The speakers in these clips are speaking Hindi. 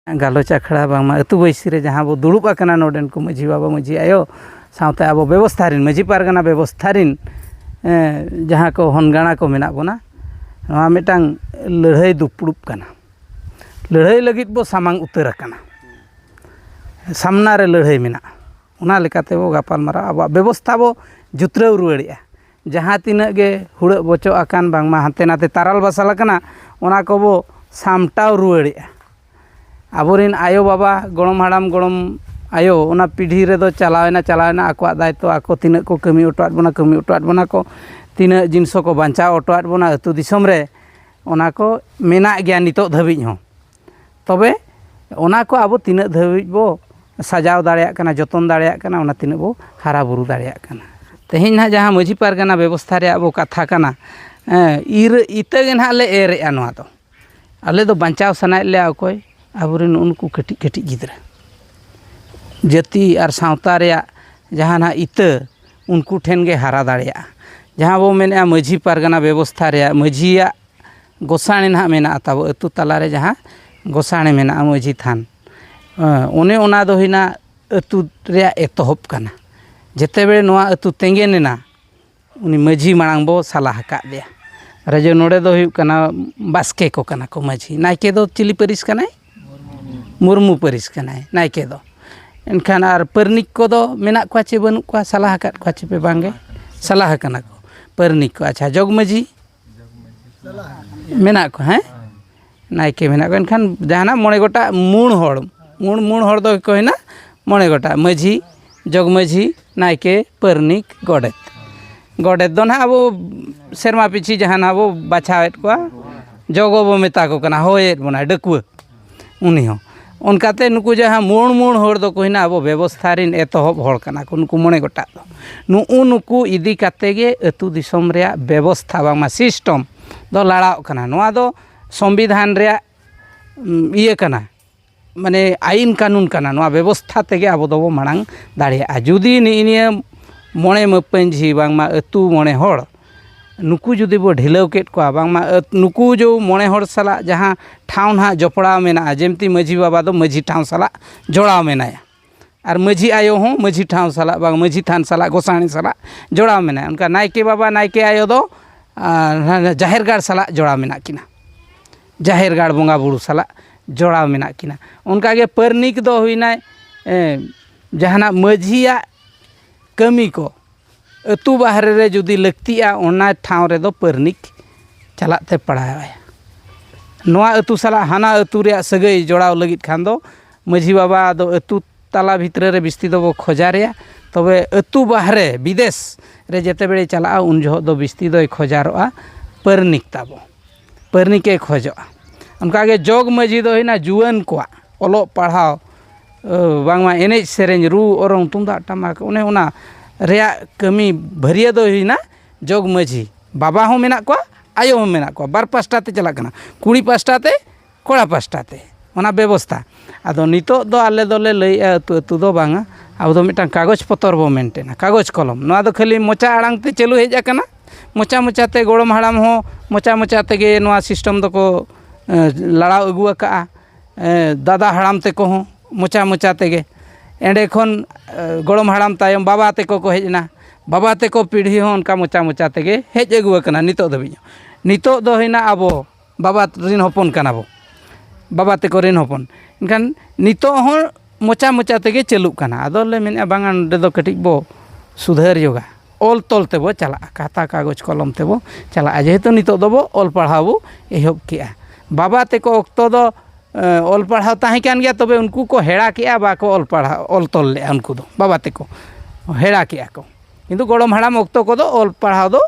गालोच आखड़ा बांगमा अतु बैसी रे जहाँ बो दुड़ुब आकना नोडेन को माझी बाबा माझी आयो सावते आबो व्यवस्था रिन माझी पारगाना व्यवस्था रिन जहाँ को हनगाणा को मेना बोना नवा मिटांग लड़ाई दुपुड़ुब कना लड़ाई लगित बो सामांग उतर आकना सामना रे लड़ाई मेना उना लेकाते बो गापाल मारा अब व्यवस्था बो जुतराव रुवाड़िया जहाँ तिनाग गे हुड़ बचो आकान बांगमा हाते नाते ताराल बासाल आकना उना को बो सामटाव रुवाड़िया आबोरिन आयो बाबा गड़म हाड़ाम गड़म आयो उना पीढ़ी रे दो चलावेना आको दायित्व आको तिना को कमी उटवाद बोना को तिना जिनसो को बांचाव उटवाद बोना अतु दिसम रे उना को मेना गया नितो धाबिज हो तबे उना को आबो तिना धाबिज बो सजाव दाड़िया कना जतन दाड़िया कना उना तिना बो हारा बुरु दाड़िया कना तेहें ना जहाँ माझी पारगाना व्यवस्था रे आबो कथा कना इता गे ना ले एरेआ नोआ दो आले दो बांचाव सनाय ले अकोय आबोरेन उनको कटी कटी गिद्रा जाति और सावता रे जहाँ ना इता उनको ठेन गे हारा दाड़िया जहाँ बो मेने माझी पारगाना व्यवस्था रे माझिया गोसाणे ना मेना ताबो अतु तला रे जहाँ गोसाणे मेना माझी थान ओने ओना दो हिना अतु रे एतहब कना जेते बेले नोआ अतु तेंगेनेना उनी माझी मांग बो सलाह हका दिया राजो नोड़े दो हुयुग कना बास्के को कना को माझी नायके दो चिली परिस कनाय मुर्मू परिस कनाय नायके दो एनखान आर परनिक को दो मेना को चे बनु को सलाह हका को चे पे बांगे सलाह कना को परनिक को अच्छा जग माझी मेना को हैं नायके मेना को एनखान जहाना मोणे गोटा मूण होड़ दो कहना मोणे गोटा माझी जग माझी नायके परनिक गोडेत दो ना अब सेरमा पिछी जहाँ अब बाछावेद को जगो बो मेता को कना होएद बना डकुआ उनी हो उनकाते नुकु जहाँ मूण होड़ दो कहना अब व्यवस्था रिन एतहब होड़ कना को नुकु मोणे गोटा दो नुकु इदी काते गे अतु दिसम रे व्यवस्था बांगमा सिस्टम दो लड़ाव कना नोआ दो संविधान रे इये कना माने आईन कानून कना नोआ व्यवस्था तेगे अब दो मांग दाड़िया जुदी निनिया मोणे मपंजी बांगमा अतु मोणे होड़ नुकु जुदी बो ढिलाव केट को बांगमा नुकु जो मोणे होड़ साला जहाँ ठाव ना जपड़ाव मेना जेमती माझी बाबा दो माझी ठाव साला जोड़ाव मेनाया और माझी आयो हो माझी ठाव साला बांग माझी थान साला गोसाणी साला जोड़ाव मेना उनका नायके बाबा नायके आयो दो जाहेर गाड़ साला जोड़ाव मेना किना जाहेर गाड़ बोंगा बुरु साला जोड़ाव मेना किना उनका गे परनिक दो हुईना जहाना माझिया कमी को अतु बाहरे रे जुदी लगतिया ओना ठाव रे दो परनिक चलाते पड़ाया नोआ अतु साला हाना अतु रे सगई जोड़ाव लगित खान दो माझी बाबा दो अतु तला भितर रे बिस्ती दो बो खोजा रे तबे अतु बाहरे विदेश रे जेते बेले चला उन जो दो बिस्ती दो खोजारोआ परनिक ताबो परनिके खोजोआ उनका गे जोग माझी दो हिना जुआन को ओलो पढ़ाओ बांगमा एनेज सेरेंज रू ओरंग तुमदाग टमाक उन्हें उना रेया कमी भरिया दो हिना जोग माझी बाबा हो मेना को आयो हो मेना को बार पास्टाते चला कना कुड़ी पास्टाते कोड़ा पास्टाते ओना व्यवस्था आदो नितो दो आले दोले लई अतु दो बांगा अब दो मिटांग कागज पतर बो मेंटेना कागज कलम नोआ दो खाली मोचा आड़ांग ते चलू हेज आकना मोचा ते गोड़म हाड़ाम हो मोचा तेगे नोआ सिस्टम दो को लड़ाव अगु आका दादा हाड़ाम ते को हो मोचा तेगे एंडे खन गोड़म हाड़ाम तायम बाबा ते को हेजना बाबा ते को पीढ़ी हो उनका मोचा तेगे हेज अगु आकना नितो दबिज नितो दो हिना आबो बाबा रिन हपन कना बो बाबा ते को रिन हपन इनखान नितो हो मोचा तेगे चलुक कना आदो ले मेना बांगा नडे दो कटिक बो सुधार योगा ऑल तोल ते बो चला खाता कागज कलम ते बो चला जेहेतु नितो दो बो ऑल पढ़ाव बो एहब किया बाबा ते को ओक्तो दो ऑल पढ़ाव ताहे कान गया तबे उनको को हेड़ा किया बाको ऑल पढ़ाव ऑल तोल ले उनको दो बाबा ते को हेड़ा किया को किंतु गोड़म हाड़ाम ओक्तो को दो ऑल पढ़ाव दो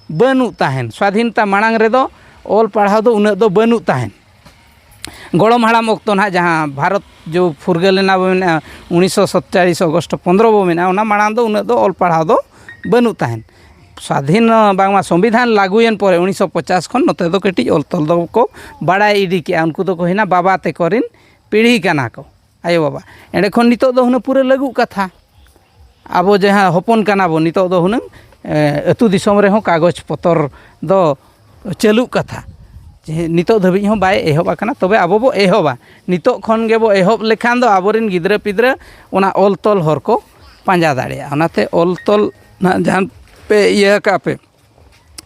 बनू ताहेन स्वाधीनता मांग रे दो ऑल पढ़ाव दो उन दो बनू ताहेन गोड़म हाड़ाम ओक्तो ना जहाँ भारत जो फुरगलेना बो मेना 1947 अगस्त 15 बो मेना ओना मांग दो उन दो ऑल पढ़ाव दो बनू ताहेन स्वाधीन बांगमा संविधान लागुयन पर 1950 खन नते दो कटी ऑल तोल दो को बड़ा इडी के उनको दो कहिना बाबा ते करिन पीढ़ी कना को आयो बाबा एंडे खन नितो दो हुन पूरे लगु कथा आबो जहाँ हपन कना बो नितो दो हुन अतु दिसम रे हो कागज पतर दो चलु कथा नितो धाबी हों बाय एहब आकना तबे आबो बो एहबा नितो खन गे बो एहब लेखान दो आबोरेन गिद्रा पिद्रा ओना ऑल तोल हर को पांजा दाड़िया ओनाते ऑल तोल ना जहां पे इया का पे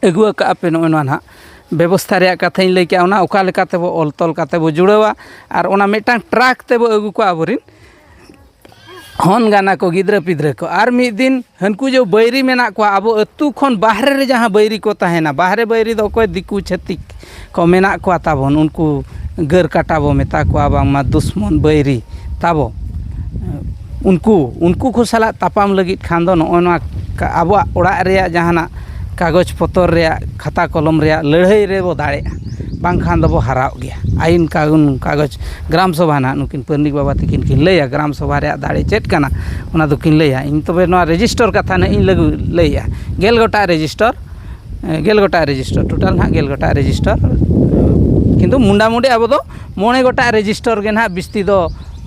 अगुआ का पे नो ना व्यवस्था रे कथाई लई के ओना ओका लेकाते बो ऑल तोल काते बो जुड़ावा और ओना मिटांग ट्रक ते बो अगु को आबोरेन हन गाना को गिद्रा पिद्रा को और मिद दिन हनको जो बैरी मेना को अब अतु खन बाहरे रे जहाँ बैरी को तहना बाहरे बैरी दो कोई दिकु छतिक को मेना को ताबन उनको गर काटाबो मेता को बांगमा दुश्मन बैरी ताबो उनको को साला तापाम लगित खान दो नोना अब ओड़ा रे जहाना कागज पतर रे खाता कलम रे लड़ाई रे बो दाड़े बांखान दो हराव गया आईन कागज ग्राम सभा ना नुकिन परनिक बाबा तकिन किन लैया ग्राम सभा रे दाड़े चेट कना ओना दो किन लैया इन तबे नोआ रजिस्टर कथा ना इन लगु लैया गेल गोटा रजिस्टर टोटल ना गेल गोटा रजिस्टर किंतु मुंडा मुंडे अब दो मोने गोटा रजिस्टर गे ना बिस्ती दो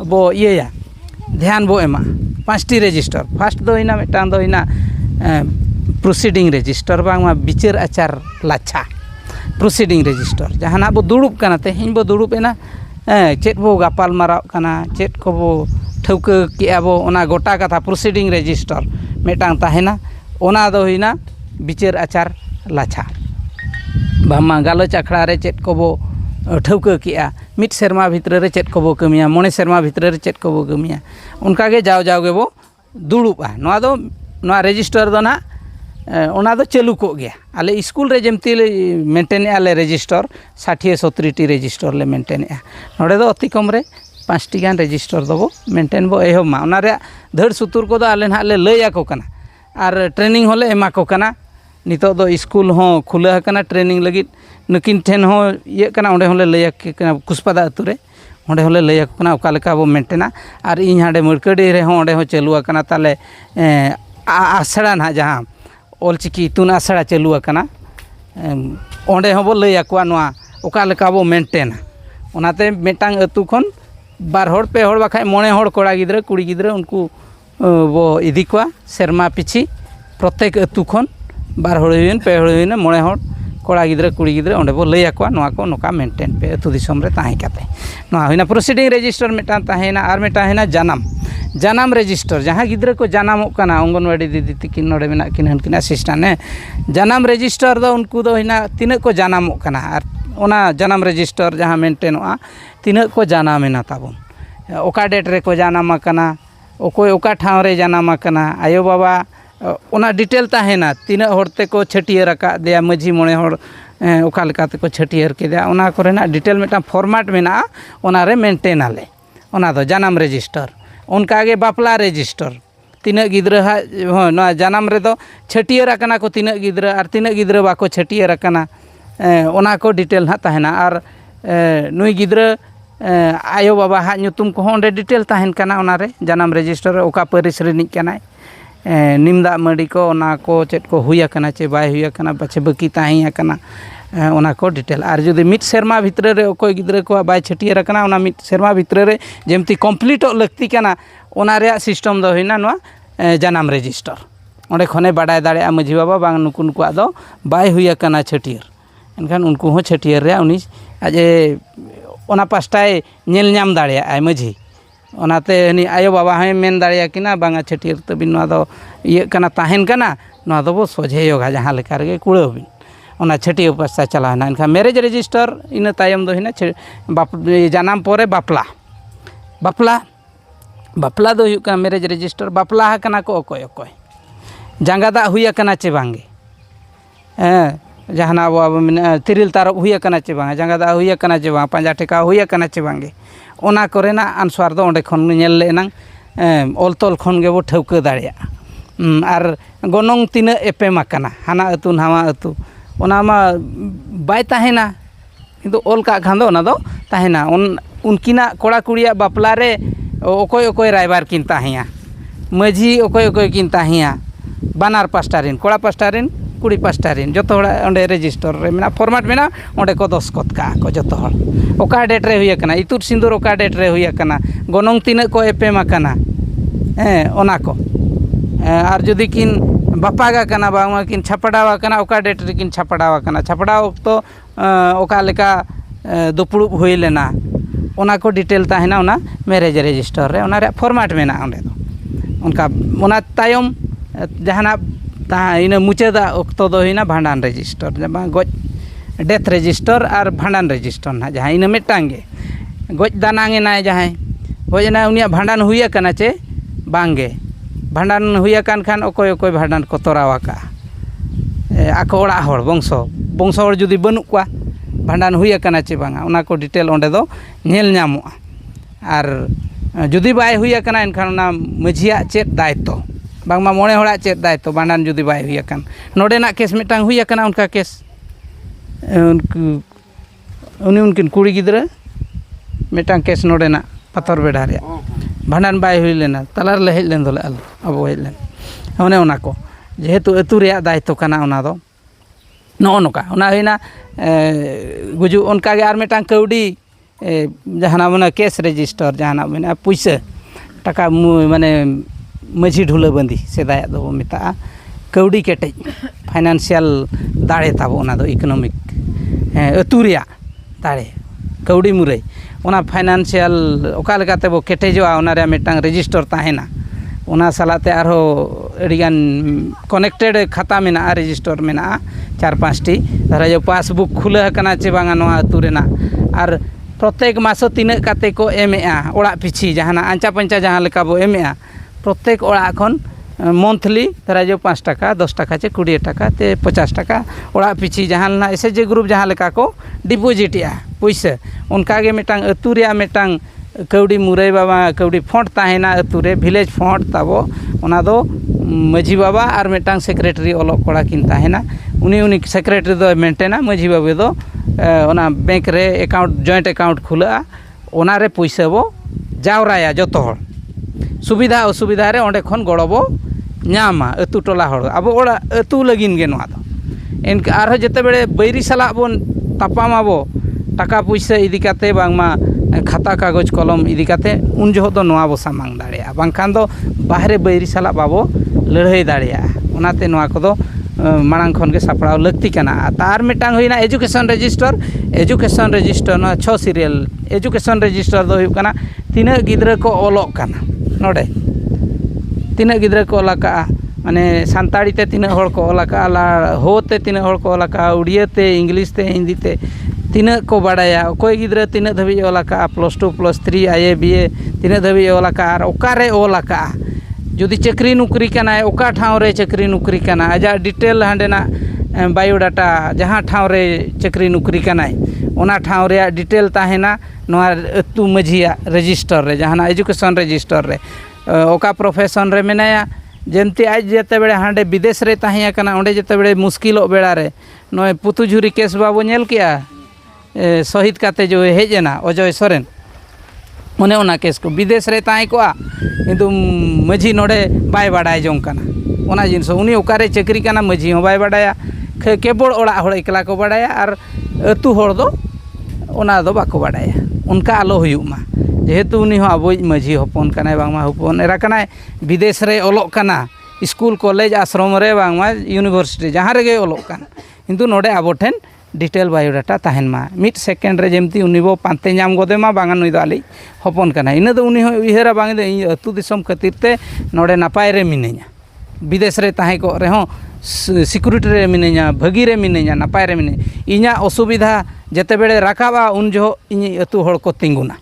बो इया ध्यान बो एमा 5टी रजिस्टर फर्स्ट दो इना मेटान दो इना प्रोसीडिंग रजिस्टर बांगमा विचार आचार लाछा प्रोसीडिंग रजिस्टर जहाँ बो दुड़ुब कना तेहें बो दुड़ुब एना चेत बो गापाल माराव कना चेत को बो ठौका के बो ओना गोटा कथा प्रोसीडिंग रजिस्टर मेटांग ताहेना ओना दो हिना विचार आचार लाछा बामा गालोच आखड़ा रे चेत को बो ठौका के मिट सेरमा भितर रे चेत को बो कमिया मोने सेरमा भितर रे चेत को बो कमिया उनका गे जाव जाव गे बो दुड़ुबा नोआ दो नोआ रजिस्टर दो ना ओना दो चालू को गया आले स्कूल रे जमती मेंटेन आले रजिस्टर 60-70 रजिस्टर ले मेंटेन नोडे दो अति कम रे 5टी गान रजिस्टर दबो मेंटेन बो एहब मा ओना रे धड़ सुतुर को दो आले ना ले लैया को कना और ट्रेनिंग होले एमा को कना नितो दो स्कूल हो खुला कना ट्रेनिंग लगित नकिन ठेन हो ये कना ओंडे होले लैया के कना कुसपादा अतु रे ओंडे होले लैया को कना ओका लेका बो मेंटेना और इन हाडे मरकड़ी रे हो ओंडे हो चालू कना ताले आसड़ा ना जहां ऑलचिकी इतुन आसड़ा चालू आकना ओंडे हो बो लैया को नोआ ओका लेका बो मेंटेना ओनाते मेटांग अतु खन बार होड़ पे होड़ बाखाय मोने होड़ कोड़ा गिद्रा कुड़ी गिद्रा उनको बो इदी कोआ सेरमा पिछि प्रत्येक अतु खन बार होड़ हुइन पे होड़ हुइन मोने होड़ कोड़ा गिद्रा कुड़ी गिद्रा ओंडे बो लैया को नोआ को नोका मेंटेन पे अतु दिसम रे ताहे काते नोआ हुइना प्रोसीडिंग रजिस्टर मेटान ताहेना और मेटा हेना जानम रजिस्टर जहाँ गिद्रा को जानामो कना अंगनवाड़ी दीदी तकिन नोडे मेना किन हनकिन असिस्टेंट ने जानम रजिस्टर दो उनको दो हिना तिना को जानामो कना और ओना जानम रजिस्टर जहाँ मेंटेनोआ तिना को जानामेना ताबन ओका डेट रे को जानामा कना ओकोय ओका ठाव रे जानामा कना आयो बाबा ओना डिटेल ताहेना तिना होड़ते को छटियर का दिया माझी मोणे होड़ ओका लेकाते को छटियर के दिया ओना कोरेना डिटेल मेटा फॉर्मेट मेना ओना रे मेंटेन आले ओना दो जानम रजिस्टर उनका आगे बापला रजिस्टर तीना गिद्रा ना जानम रे दो छटियर आकना को तीना गिद्रा और तीना गिद्रा बाको छटियर आकना ओना को डिटेल ना ताहेना और नुई गिद्रा आयो बाबा हा ᱧᱩᱛᱩᱢ को ओंडे डिटेल ताहेन कना ओना रे जानम रजिस्टर ओका परिस रिनिक कनाय निमदा मडी को ओना को चेत को हुया कना चे बाय हुया कना पछे बाकी ताहिया कना ओना को डिटेल और जुदी मिट सेरमा भितर रे ओकोय गिद्रा को बाय छटियर कना ओना मिट सेरमा भितर रे जेमती कंप्लीट लगती कना ओना रे सिस्टम दो हिना नोआ जानम रजिस्टर ओंडे खने बाडाय दाड़े माझी बाबा बांग नुकु नुकुआ दो बाय हुया कना छटियर एनखान उनको हो छटियर रे उनी आजे ओना पास्टाय नेल नाम दाड़े आय माझी ओनाते हनी आयो बाबा हमें मेन दाड़े किना बांगा छटियर तबिन नोआ दो ये कना ताहेन कना नोआ दो बो सोझे योगा जहाँ लेका रे कुड़ाबिन ओना छटियर पास्ता चलाना इनका मैरेज रजिस्टर इन तायम दो हिना जानाम पोरे बापला दो हुयु कना मैरेज रजिस्टर बापला कना को ओकोय ओकोय जांगादा हुया कना चे बांगे जहाना अब तिरिल तारब हुया कना चे बांगे जांगादा हुया कना चे बांगे पांजा टेका हुया कना चे बांगे ओना कोरेना आंसर दो ओंडे खन नेल लेनां ऑल तोल खन गे बो ठौका दाड़िया और गनोंग तिना एपेम आकना हाना अतु नहावा अतु ओना मा बाय ताहेना किंतु ऑल का खान दो ओना दो ताहेना उनकिना कोड़ा कुड़िया बापला रे ओकोय ओकोय रायबार किन ताहिया माझी ओकोय ओकोय किन ताहिया बानार पास्टारिन कोड़ा पास्टारिन कुड़ी पास्टारिन जो ओंडे रजिस्टर रे मेना फॉर्मेट मेना ओंडे को दस्खत का को जो ओका डेट रे हुया कना इतुर सिंदूर ओका डेट रे हुया कना गनोंग तिना को एपेम आकना ओना को और जुदी किन बापागा कना बांगमा किन छापड़ावा कना ओका डेट रेकिन छापड़ावा कना छापड़ाव तो ओका लेका दुपुड़ुब हुई लेना ओना को डिटेल ताहेना ओना मैरेज रजिस्टर रे ओना रे फॉर्मेट मेना ओंडे दो उनका ओना तायम जहाना इन मुचादा अक्तो दो हिना भांडान रजिस्टर जमा गज डेथ रजिस्टर और भांडान रजिस्टर ना जहाँ इन मिटांगे गज दानांगे ना जहाँ गज ना उनिया भांडान हुई कना चे बांगे भांडान हुई कान खान ओकोय ओकोय भांडान को तोरावा का आको ओड़ा हर बंशो हर जुदी बनुक कोआ भांडान हुई कना चे बांगा ओना को डिटेल ओंडे दो नेल ᱧᱟᱢᱚᱜᱼᱟ और जुदी बाय हुई कना एनखान ओना मझिया चेत दायित्व बांगमा मोणे होड़ा चेत दायित्व भांडान जुदी बाय हुई कन नोडेना केस मिटांग हुई कना उनका केस उनकिन कुड़ी गिद्रा मिटांग केस नोडेना पत्थर बेड़ा रे भांडान बाय हुई लेना तलार ले हेज लेन दोले अब हेज लेन ओने ओना को जेहेतु अतु रे दायित्व कना ओना दो नो नोका ओना हुईना गुजु उनका गे आर मिटांग कौडी जहाना माने केस रजिस्टर जहाना माने पैसा टाका माने माझी ढुला बंदी सेदाय दो मेता कौडी केटेज फाइनेंशियल दाड़े ताबो ओना दो इकोनॉमिक अतु रे दाड़े कौडी मुरई ओना फाइनेंशियल ओका लेकाते बो केटेजोआ ओना रे मिटांग रजिस्टर ताहेना ओना सालाते आरो एडिगान कनेक्टेड खाता मेना रजिस्टर मेना 4-5 टी धरा जो पासबुक खुला कना चे बांगा नोआ अतु रेना और प्रत्येक मासो तीना काते को एमएआ ओड़ा पिछी जहाना आंचा पंचा जहां लेका बो एमएआ प्रत्येक ओड़ा खन मंथली धरा जो 5 टाका 10 टाका चे 20 टाका ते 50 टाका ओड़ा पिछी जहां ना एसएचजी ग्रुप जहां लेका को डिपोजिटिया पैसा उनका गे मिटांग अतु रे मिटांग कौड़ी मुरई बाबा कौड़ी फंड ताहेना अतु रे विलेज फंड ताबो ओना दो माझी बाबा और मिटांग सेक्रेटरी ओलोक कोड़ा किन ताहेना उनी सेक्रेटरी दो मेंटेना माझी बाबू दो ओना बैंक रे अकाउंट जॉइंट अकाउंट खुला ओना रे पैसा बो जावराया जतो हर सुविधा असुविधा रे ओंडे खन गड़ो बो ᱧᱟᱢᱟ अतु टोला हर अब ओड़ा अतु लगिन गे नोआ दो एनका आरो जते बेले बैरी साला बोन तापामाबो टाका पैसा इदी काते बांगमा खाता कागज कलम इदी काते उन जो दो नोआ बो सामांग दाड़ेया बांखान दो बाहरे बैरी साला बाबो लड़ाई दाड़ेया ओनाते नोआ को दो मांग खन के सापड़ाव लगती कना तार मिटांग हुईना एजुकेशन रजिस्टर ना 6 सीरियल एजुकेशन रजिस्टर दो हुई कना तीना गिद्रा को ओलोक कना नोडे तीना गिद्रा को ओलाका माने सानताड़ी ते तीना हड़ को ओलाका ला होते तीना हड़ को ओलाका उड़िया ते इंग्लिश ते हिंदी ते तीना को बाड़ाया कोई गिद्रा तीना धबी ओलाका +2 +3 आईए बीए तीना धबी ओलाका और ओकारे ओलाका जुदी चक्री नुकरी कना ओका ठाव रे चक्री नुकरी कना आजा डिटेल हांडेना बायोडाटा जहां ठाव रे चक्री नुकरी कना ओना ठाव रे डिटेल ताहेना नोआ अतु माझिया रजिस्टर रे जहाना एजुकेशन रजिस्टर रे ओका प्रोफेशन रे मेनाया जेमती आज जते बेड़े हांडे विदेश रे ताहिया कना ओंडे जते बेड़े मुश्किलो बेड़ा रे नोय पुतुझुरी केस बाबो नेल किया शहीद काते जो हेजना अजय सोरेन मने ओना केस को विदेश रे ताई को किंतु माझी नोडे बाय बाडाय जों कना ओना जिनस उनी ओकारे चक्री कना माझी हो बाय बाडाया केबल ओड़ा हड़ एकला को बाडाया और अतु हड़ दो ओना दो बाको बाडाया उनका आलो हुयुमा जेहेतु उनी हो आबोज माझी हपन कनाय बांगमा हपन एरा कनाय विदेश रे ओलोक कना स्कूल कॉलेज आश्रम रे बांगमा यूनिवर्सिटी जहां रे ओलोक कन किंतु नोडे आबो ठेन डिटेल बायोडाटा ताहेन मा मिड सेकेंड रे जेमती उनी बो पांते नाम गोदे मा बांगा नुई दो आली हपन कना इन दो उनी हो उहेरा बांगे दे अतु दिसम खातिर ते नोडे नापाय रे मिने냐 विदेश रे ताहे को रे हो सिक्योरिटी रे मिने냐 भागी रे मिने냐 नापाय रे मिने इኛ असुविधा जते बेले राकाबा उन जो इᱧ अतु हड़ को तिंगुना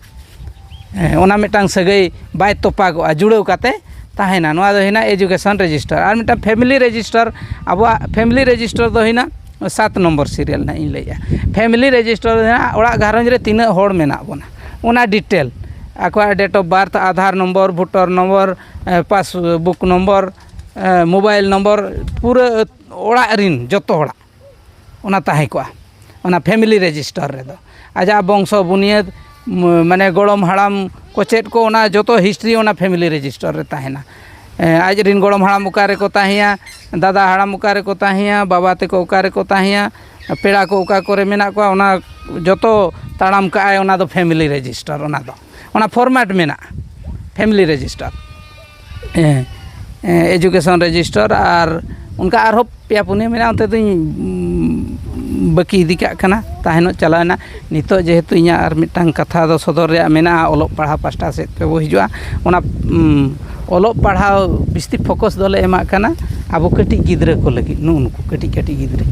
ओना मिटांग सगई बाय तोपागोआ जुड़ाव काते ताहेना नोआ दो हिना एजुकेशन रजिस्टर और मिटा फैमिली रजिस्टर अब फैमिली रजिस्टर दो हिना 7 नंबर सीरियल ना इन लैया फैमिली रजिस्टर ना ओड़ा घारंज रे तीना हड़ मेना बोना ओना डिटेल आको date of birth Aadhaar number voter number passbook number mobile number पूरा ओड़ा रिन जतो ओड़ा ओना ताहे को ओना फैमिली रजिस्टर रे दो आजा वंश बुनियाद माने गोड़म हाड़ाम को चेत को ओना जतो हिस्ट्री ओना फैमिली रजिस्टर रे ताहेना आज रिन गोड़म हाड़ाम उकारे को ताहिया दादा हाड़ाम उकारे को ताहिया बाबा ते को उकारे को ताहिया पेड़ा को उका करे मेना को ओना जतो ताड़ाम का आय ओना दो फैमिली रजिस्टर ओना फॉर्मेट मेना फैमिली रजिस्टर एजुकेशन रजिस्टर और उनका आरो पेया पुनिया मेना उनते दुई बाकी इदी काग कना ताहेनो चलाना नितो जेहेतु इኛ आर मिटांग कथा दो सदर रे मेना ओलोग पढ़ा पास्टा से पे बो हिजुआ ओना ओलोग पढ़ा बिस्ती फोकस दोले एमा कना आबो कटी गिद्रे को लगी नुनको कटी कटी गिद्रे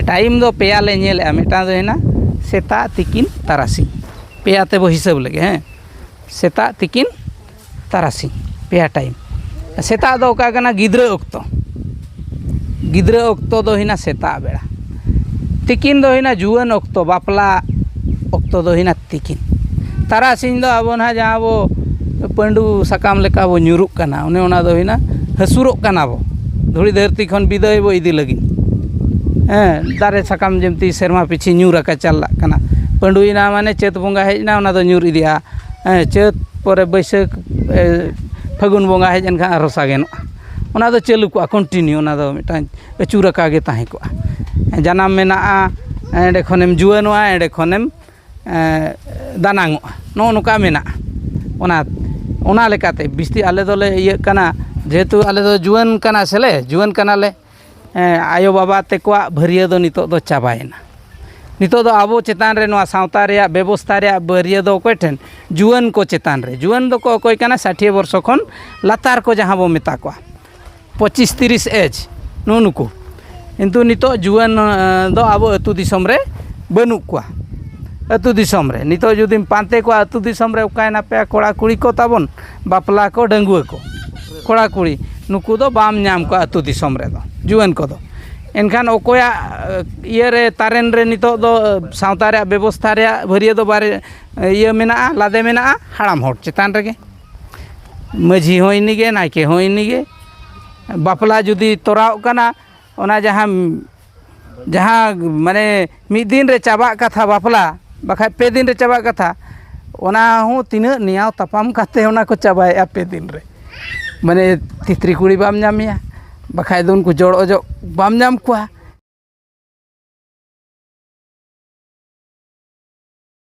टाइम दो पेया ले नेले मिटांग दो हेना सेता तिकिन तारासी पेया ते बो हिसाब लगे हैं सेता तिकिन तारासी पेया टाइम सेता दो का कना गिद्रे ओक्तो दो हिना सेता बेड़ा तिकिन दो हिना जुआन ओक्तो बापला ओक्तो दो हिना तिकिन तारासिन दो आबो ना जहाँ बो पंडू सकाम लेका बो ᱧᱩᱨᱩᱜ कना उन्हें ओना दो हिना हसुरोग कना बो धुड़ी धरती खन बिदाय बो इदी लगी दारे सकाम जमती सेरमा पिछी ᱧᱩᱨ आका चलला कना पंडू इना माने चेत बोंगा हेजना ओना दो ᱧᱩᱨ इदिया चेत परे बैसाख फागुन बोंगा हेजन खा आरो सागेनो ओना दो चालू को कंटिन्यू ओना दो मिटान अचूर आका गे ताहे को जानाम मेना एंडे खनेम जुआनोआ एंडे खनेम दानांगोआ नो नुका मेना ओना लेकाते बिस्ती आले दोले इये कना जेहेतु आले दो जुआन कना सेले जुआन कना ले आयो बाबा तेकोआ भरिया दो नितो दो चाबायना नितो दो आबो चेतान रे नोआ सावता रे व्यवस्था रे भरिया दो कोय ठेन जुआन को चेतान रे जुआन दो को कोय कना 60 वर्ष खन लातार को जहां बो मेता को 25-30 एज नुनुको किंतु नितो जुआन दो आबो अतु दिसम रे बनु को अतु दिसम रे नितो जुदिम पांते को अतु दिसम रे उकायना पे कोड़ा कुड़ी को ताबन बापला को डंगुआ को कोड़ा कुड़ी नुकु दो बाम नाम को अतु दिसम रे दो जुआन को दो एनखान ओकोया इये रे तारेन रे नितो दो सावता रे व्यवस्था रे भरिया दो बारे इये मेना लादे मेना हाड़ाम हट चेतान रे माझी होइनी गे नायके होइनी गे बापला जुदी तोराव कना ओना जहाँ माने मिद दिन रे चाबा कथा बापला बखा पे दिन रे चाबा कथा ओना हूँ तीना नियाव तपाम काते ओना को चाबाया पे दिन रे माने तितरी कुड़ी बाम नामिया बखा दो उनको जोड़ ओजो बाम नाम कुआ